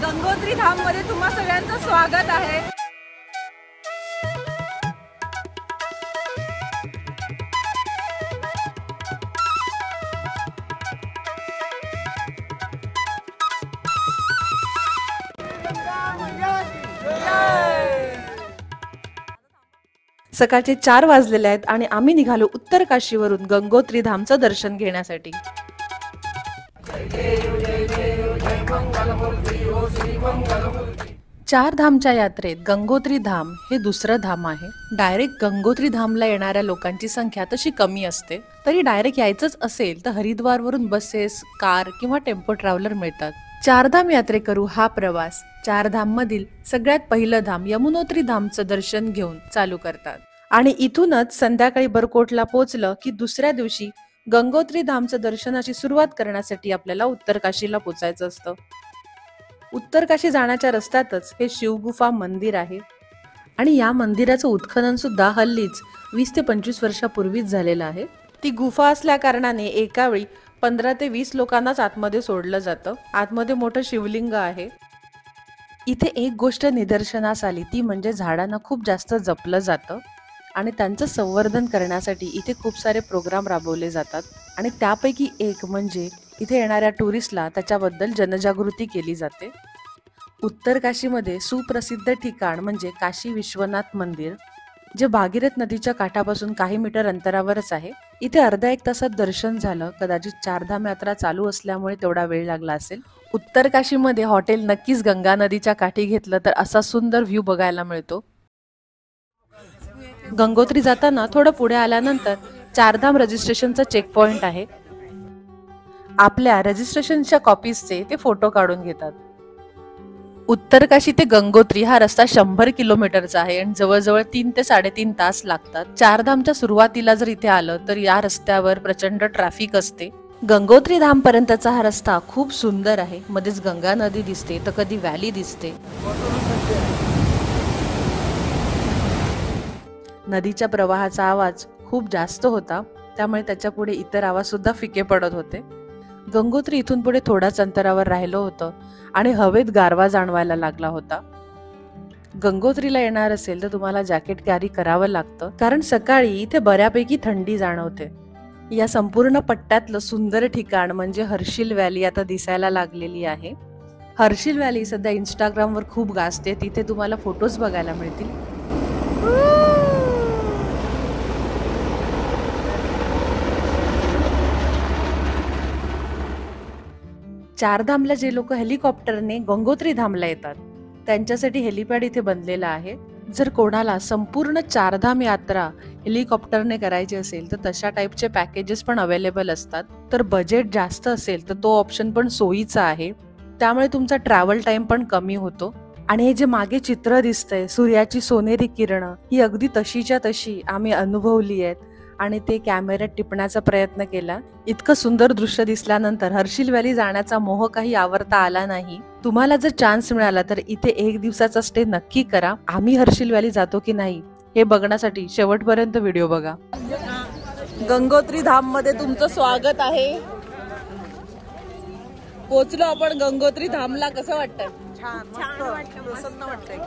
गंगोत्री धाम मध्ये तुम्हा सगळ्यांचं स्वागत आहे। सकाळचे 4 वाजलेले आहेत आणि आम्ही निघालो उत्तर काशीवरून गंगोत्री धामचं दर्शन घेण्यासाठी। चार धामच्या यात्रेत गंगोत्री धाम हे दुसरं धाम आहे। डायरेक्ट गंगोत्री धामला येणाऱ्या लोकांची संख्या तशी कमी असते, तरी डायरेक्ट यायचंच असेल तर हरिद्वारवरून बसेस, कार किंवा टेम्पो ट्रॅव्हलर मिळतात। चारधाम यात्रेकरू हा प्रवास चारधाम मधील सगळ्यात पहिलं धाम यमुनोत्री धामचं दर्शन घेऊन चालू करतात आणि इथूनच संध्याकाळी बरकोटला पोहोचलं की दुसऱ्या दिवशी गंगोत्री धामचं दर्शनाची सुरुवात करण्यासाठी आपल्याला उत्तर काशीला पोचायचं असतं। उत्तर काशी जाण्याच्या रस्त्यातच हे शिवगुफा मंदिर आहे आणि या मंदिराचं उत्खनन सुद्धा हल्लीच 20 ते 25 वर्षापूर्वीच झालेलं आहे। ती गुफा असल्या कारणाने एका वेळी 15 ते 20 लोकांनाच आतमध्ये सोडलं जातं। आतमध्ये मोठं शिवलिंग आहे। इथे एक गोष्ट निदर्शनास आली ती म्हणजे झाडांना खूप जास्त जपलं जातं आणि त्यांचं संवर्धन करण्यासाठी इथे खूप सारे प्रोग्राम राबवले जातात आणि त्यापैकी एक म्हणजे इथे येणाऱ्या टुरिस्टला त्याच्याबद्दल जनजागृती केली जाते। उत्तर काशीमध्ये सुप्रसिद्ध ठिकाण म्हणजे काशी विश्वनाथ मंदिर, जे भागीरथ नदीच्या काठापासून काही मीटर अंतरावरच आहे। इथे अर्धा एक तासात दर्शन झालं। कदाचित चारधाम यात्रा चालू असल्यामुळे तेवढा वेळ लागला असेल। उत्तर काशीमध्ये हॉटेल नक्कीच गंगा नदीच्या काठी घेतलं तर असा सुंदर व्ह्यू बघायला मिळतो। गंगोत्री जाताना थोडं पुढे आल्यानंतर चारधाम रजिस्ट्रेशनचा चेक पॉइंट आहे। आपल्या रजिस्ट्रेशनच्या कॉपीजचे ते फोटो काढून घेतात। उत्तर काशी ते गंगोत्री हा रस्ता 100 किलोमीटरचा आहे आणि जवळजवळ 3 ते 3.5 तास लागतात। चारधामच्या सुरुवातीला जर इथे आलं तर या रस्त्यावर प्रचंड ट्रॅफिक असते। गंगोत्री धाम पर्यंतचा हा रस्ता खूप सुंदर आहे। मध्येच गंगा नदी दिसते तर कधी व्हॅली दिसते। नदीच्या प्रवाहाचा आवाज खूप जास्त होता, त्यामुळे त्याच्या पुढे इतर आवाज सुद्धा फिके पडत होते। गंगोत्री इथून पुढे थोड्याच अंतरावर राहिलं होतं आणि हवेत गारवा जाणवायला लागला होता। गंगोत्रीला येणार असेल तर तुम्हाला जॅकेट कॅरी करावं लागतं, कारण सकाळी इथे बऱ्यापैकी थंडी जाणवते। या संपूर्ण पट्ट्यातलं सुंदर ठिकाण म्हणजे हर्षिल व्हॅली आता दिसायला लागलेली आहे। हर्षिल व्हॅली सध्या इंस्टाग्रामवर खूप गाजते, तिथे तुम्हाला फोटोज बघायला मिळतील। चारधामला जे लोक हेलिकॉप्टरने गंगोत्री धामला येतात त्यांच्यासाठी हेलिपॅड इथे बनलेला आहे। जर कोणाला संपूर्ण चारधाम यात्रा हेलिकॉप्टरने करायची असेल तर तशा टाईपचे पॅकेजेस पण अवेलेबल असतात। तर बजेट जास्त असेल तर तो ऑप्शन पण सोयीचा आहे, त्यामुळे तुमचा ट्रॅव्हल टाइम पण कमी होतो। आणि हे जे मागे चित्र दिसतंय सूर्याची सोनेरी किरण, ही अगदी तशीच्या तशी आम्ही अनुभवली आहेत आणि ते कॅमेऱ्यात टिपण्याचा प्रयत्न केला। इतकं सुंदर दृश्य दिसल्यानंतर हर्षिल व्हॅली जाण्याचा मोह काही आवरता आला नाही। तुम्हाला जर चान्स मिळाला तर इथे 1 दिवसाचा स्टे नक्की करा। आम्ही हर्षिल व्हॅली जातो की नाही हे बघण्यासाठी शेवटपर्यंत व्हिडिओ बघा। गंगोत्री धाम मध्ये तुमचं स्वागत आहे। पोहोचलो आपण गंगोत्री धामला। कसं वाटतंय? छान वाटतं, प्रसन्न वाटतंय।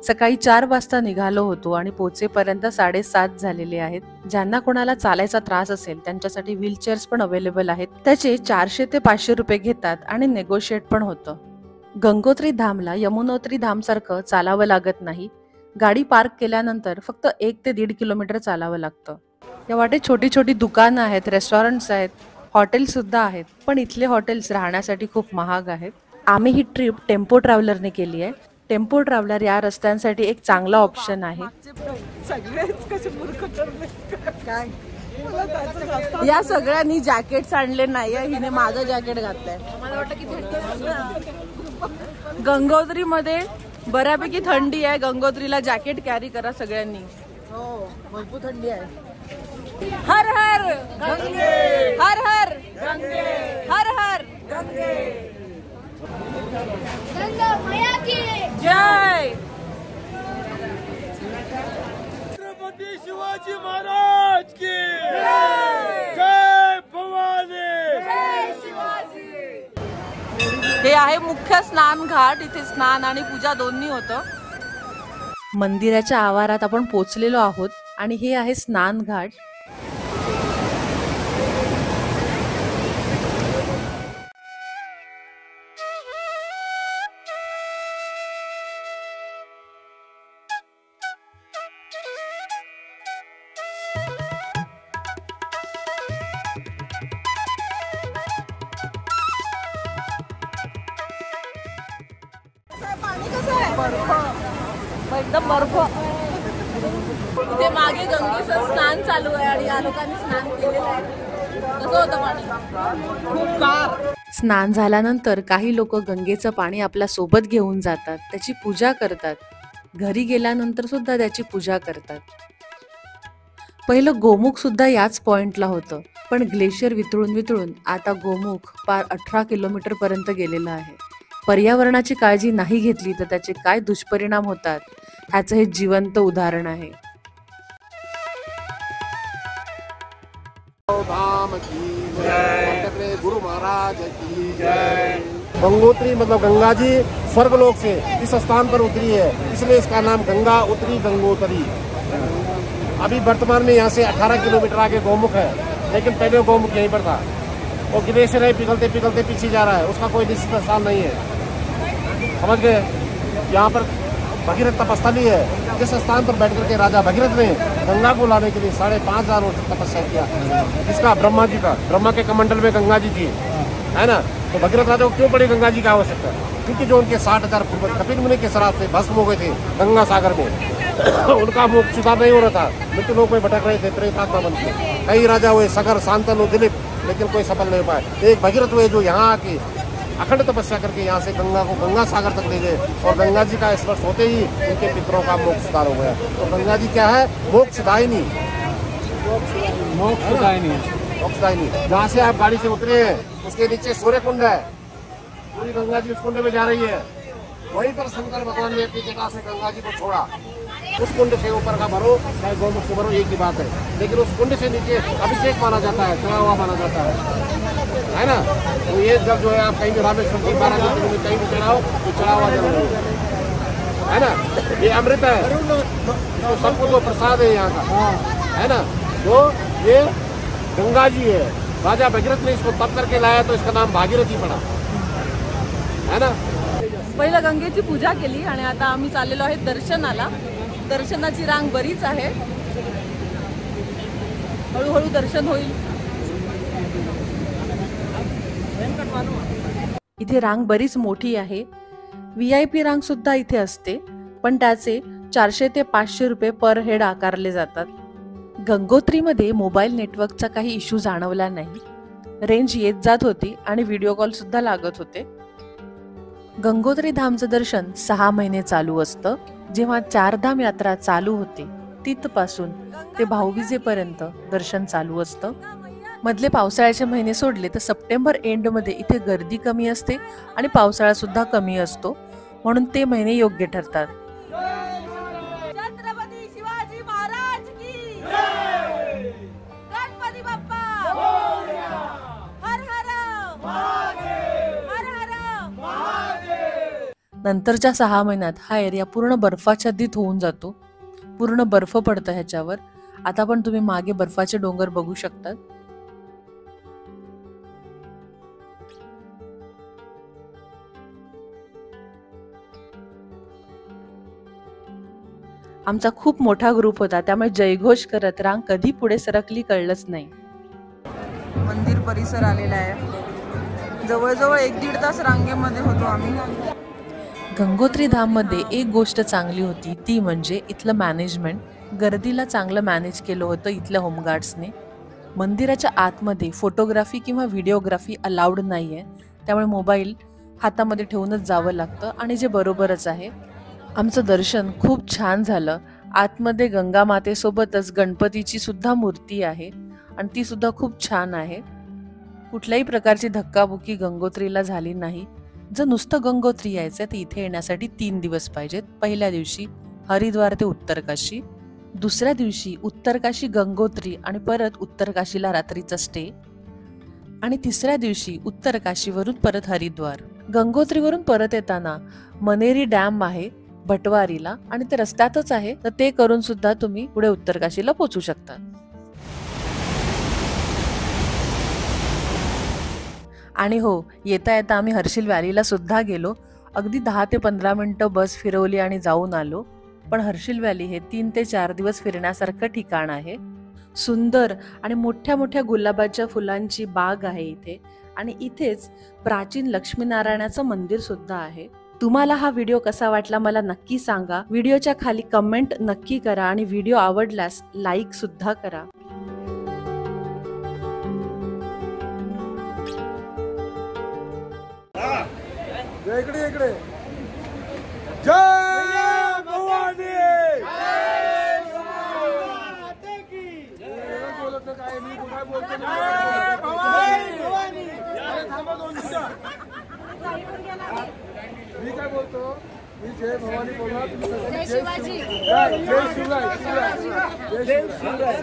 सकाळी 4 वाजता निघालो होतो आणि पोहोचेपर्यंत 7:30 झालेले आहेत। ज्यांना कोणाला चालायचा त्रास असेल त्यांच्यासाठी व्हीलचेअर्स पण अवेलेबल आहेत। त्याचे 400 ते 500 रुपये घेतात आणि नेगोशिएट पण होतं। गंगोत्री धामला यमुनोत्री धाम सारखं चालावं लागत नाही। गाडी पार्क केल्यानंतर फक्त 1 ते 1.5 किलोमीटर चालावं लागतं। या वाटेत छोटी छोटी दुकानं आहेत, रेस्टॉरंट्स आहेत, हॉटेल सुद्धा आहेत, पण इथले हॉटेल्स राहण्यासाठी खूप महाग आहेत। आम्ही ही ट्रिप टेम्पो ट्रॅव्हलरने केली आहे। टेम्पो ट्रॅव्हलर या रस्त्यांसाठी एक चांगला ऑप्शन आहे। या सगळ्यांनी जॅकेट्स आणले नाही, हिने माझं जॅकेट घातलंय। गंगोत्री मध्ये बऱ्यापैकी थंडी आहे। गंगोत्रीला जॅकेट कॅरी करा सगळ्यांनी। हो, भरपूर थंडी आहे। हर हर गंगे, हर हर गंगे, हर हर गंगे, गंगा मैया की जय। छत्रपती शिवाजी महाराज की जय। जय भवानी, जय शिवाजी। हे आहे मुख्य स्नान घाट. इथे स्नान आणि पूजा दोन्ही होतं. मंदिराच्या आवारात आपण पोचलेलो आहोत आणि हे आहे स्नान घाट. एकदम बर्फ. इथे मागे गंगेचं स्नान चालू आहे आणि या लोकांनी स्नान केलेलं आहे. कसं होतं पाणी? खूप गार. स्नान झाल्यानंतर काही लोक गंगेचं पाणी आपल्या सोबत घेऊन जातात, त्याची पूजा करतात. घरी गेल्यानंतर सुद्धा त्याची पूजा करतात. पहिलं गोमुख सुद्धा याच पॉइंटला होतं, पण ग्लेशियर वितळून वितळून आता गोमुख पार 18 किलोमीटर पर्यंत गेलेलं आहे. पर्यावरणाची काळजी नाही घेतली तर त्याचे काय दुष्परिणाम होतात ह्याचं हे जिवंत उदाहरण आहे. गुरु महाराज की जय. गंगोत्री मतलब गंगा जी स्वर्गलोक से इस स्थान पर उतरी है, इसलिए इसका नाम गंगा उतरी गंगोत्री. अभी वर्तमान में यहाँ से 18 किलोमीटर आगे गोमुख है, लेकिन पहले गोमुख यहीं पर था. वो ग्लेशियर है, पिघलते पिघलते पीछे जा रहा है, उसका कोई निश्चित स्थान नहीं है. समझ गए? यहाँ पर भगीरथ तपस्थली है, जिस स्थान पर बैठ करके राजा भगीरथ ने गंगा को लाने के लिए 5,500 वर्ष तपस्या किया. जिसका ब्रह्मा जी का, ब्रह्मा के कमंडल में गंगा जी थी, है ना. तो भगीरथ राजा को क्यों पड़ी गंगा जी की आवश्यकता? क्योंकि जो उनके 60,000 पूर्वज कपिल मुनि के श्राप से भस्म हो गए थे गंगा सागर में, उनका मोक्ष सुधार नहीं हो रहा था, मृत्यु लोक में भटक रहे थे, प्रेतात्मा बन के. कई राजा हुए, सगर, शांतनु, दिलीप, लेकिन कोई सफल नहीं पाए. एक भगीरथ हुए जो यहाँ आके अखंड तपस्या करके यहाँ से गंगा को गंगा सागर तक ले गए, और गंगा जी का स्पर्श होते ही उनके पितरों का मोक्ष सुधार हो गया. तो गंगा जी क्या है? मोक्षदायिनी. मोक्षदायिनी. जहाँ से आप गाड़ी से उतरे हैं उसके नीचे सूर्य कुंड है, पूरी गंगा जी उस कुंड में जा रही है. वहीं पर शंकर भगवान ने अपनी जटा से गंगा जी को छोड़ा. उस कुंड से ऊपर का भरो चाहे गोमुख से भरो, एक ही बात है. लेकिन उस कुंड से नीचे अभिषेक माना जाता है, चढ़ा हुआ माना जाता है ना. तो ये जब जो है आप कहीं भी रामेश्वर की 12 में कहीं भी चढ़ाओ तो चढ़ा हुआ जल है ना. ये अमृत है, तो सबको जो प्रसाद है यहाँ का, है ना. तो ये गंगा जी है, राजा भगीरथ ने इसको तप करके लाया तो इसका नाम भागीरथी पड़ा, है ना. पहिलं गंगेची पूजा केली आणि आता आम्ही चाललेलो आहे दर्शनाला. दर्शनाची रांग बरीच आहे, हळूहळू दर्शन होईल. इथे रांग बरीच मोठी आहे. VIP रांग सुद्धा इथे असते, पण त्याचे 400 ते 500 रुपये पर हेड आकारले जातात. गंगोत्रीमध्ये मोबाईल नेटवर्कचा काही इश्यू जाणवला नाही. रेंज येत जात होती आणि व्हिडिओ कॉल सुद्धा लागत होते. गंगोत्री धामचं दर्शन 6 महिने चालू असतं. जेव्हा 4 धाम यात्रा चालू होते तिथपासून ते भाऊबीजेपर्यंत दर्शन चालू असतं. मधले पावसाळ्याचे महिने सोडले तर सप्टेंबर एंडमध्ये इथे गर्दी कमी असते आणि पावसाळा सुद्धा कमी असतो, म्हणून ते महिने योग्य ठरतात. छत्रपती शिवाजी महाराज की जय. गणपती बाप्पा मोरया. हर हर महादेव. हर हर महादेव. नंतरच्या 6 महिन्यात हा एरिया पूर्ण बर्फाच्छादित होऊन जातो. पूर्ण बर्फ पडतं ह्याच्यावर. आता पण तुम्ही मागे बर्फाचे डोंगर बघू शकतात. आमचा खूप मोठा ग्रुप होता, त्यामुळे जयघोष करत रांग कधी पुढे सरकली कळलंच नाही. मंदिर परिसर आलेला आहे. जवळजवळ 1-1.5 तास रांगेमध्ये होतो आम्ही. गंगोत्री धाम मध्ये एक गोष्ट चांगली होती, ती म्हणजे इथलं मॅनेजमेंट. गर्दीला चांगलं मॅनेज केलं होतं इथल्या होमगार्ड्सने. मंदिराच्या आतमध्ये फोटोग्राफी किंवा व्हिडिओग्राफी अलाउड नाहीये, त्यामुळे मोबाईल हातामध्ये ठेवूनच जावं लागतं आणि जे बरोबरच आहे. आमचं दर्शन खूप छान झालं. आतमध्ये गंगा मातेसोबतच गणपतीची सुद्धा मूर्ती आहे आणि ती सुद्धा खूप छान आहे. कुठल्याही प्रकारची धक्काबुक्की गंगोत्रीला झाली नाही. जर नुसतं गंगोत्री यायचं तर इथे येण्यासाठी 3 दिवस पाहिजेत. पहिल्या दिवशी हरिद्वार ते उत्तरकाशी, दुसऱ्या दिवशी उत्तरकाशी गंगोत्री आणि परत उत्तरकाशीला रात्रीचा स्टे, आणि तिसऱ्या दिवशी उत्तरकाशीवरून परत हरिद्वार. गंगोत्रीवरून परत येताना मनेरी डॅम आहे भटवारीला आणि ते रस्त्यातच आहे, तर ते करून सुद्धा तुम्ही पुढे उत्तरकाशीला पोहोचू शकता. आणि हो, येता येता आम्ही हर्षिल व्हॅलीला सुद्धा गेलो. अगदी 10 ते 15 मिनिटं बस फिरवली आणि जाऊन आलो. पण हर्षिल व्हॅली हे 3 ते 4 दिवस फिरण्यासारखं ठिकाण आहे. सुंदर आणि मोठ्या मोठ्या गुलाबाच्या फुलांची बाग आहे इथे आणि इथेच प्राचीन लक्ष्मीनारायणाचं मंदिर सुद्धा आहे. तुम्हाला हा व्हिडिओ कसा वाटला मला नक्की सांगा. व्हिडिओच्या खाली कमेंट नक्की करा आणि व्हिडिओ आवडल्यास लाईक सुद्धा करा. इकडे इकडे जय भवानी बोलत काय मी काय बोलतो थांबा 2 मिनिटं मी काय बोलतो मी जय भवानी बोलणार तुम्ही जय शिवाजी जय शिवराय जय शिवराय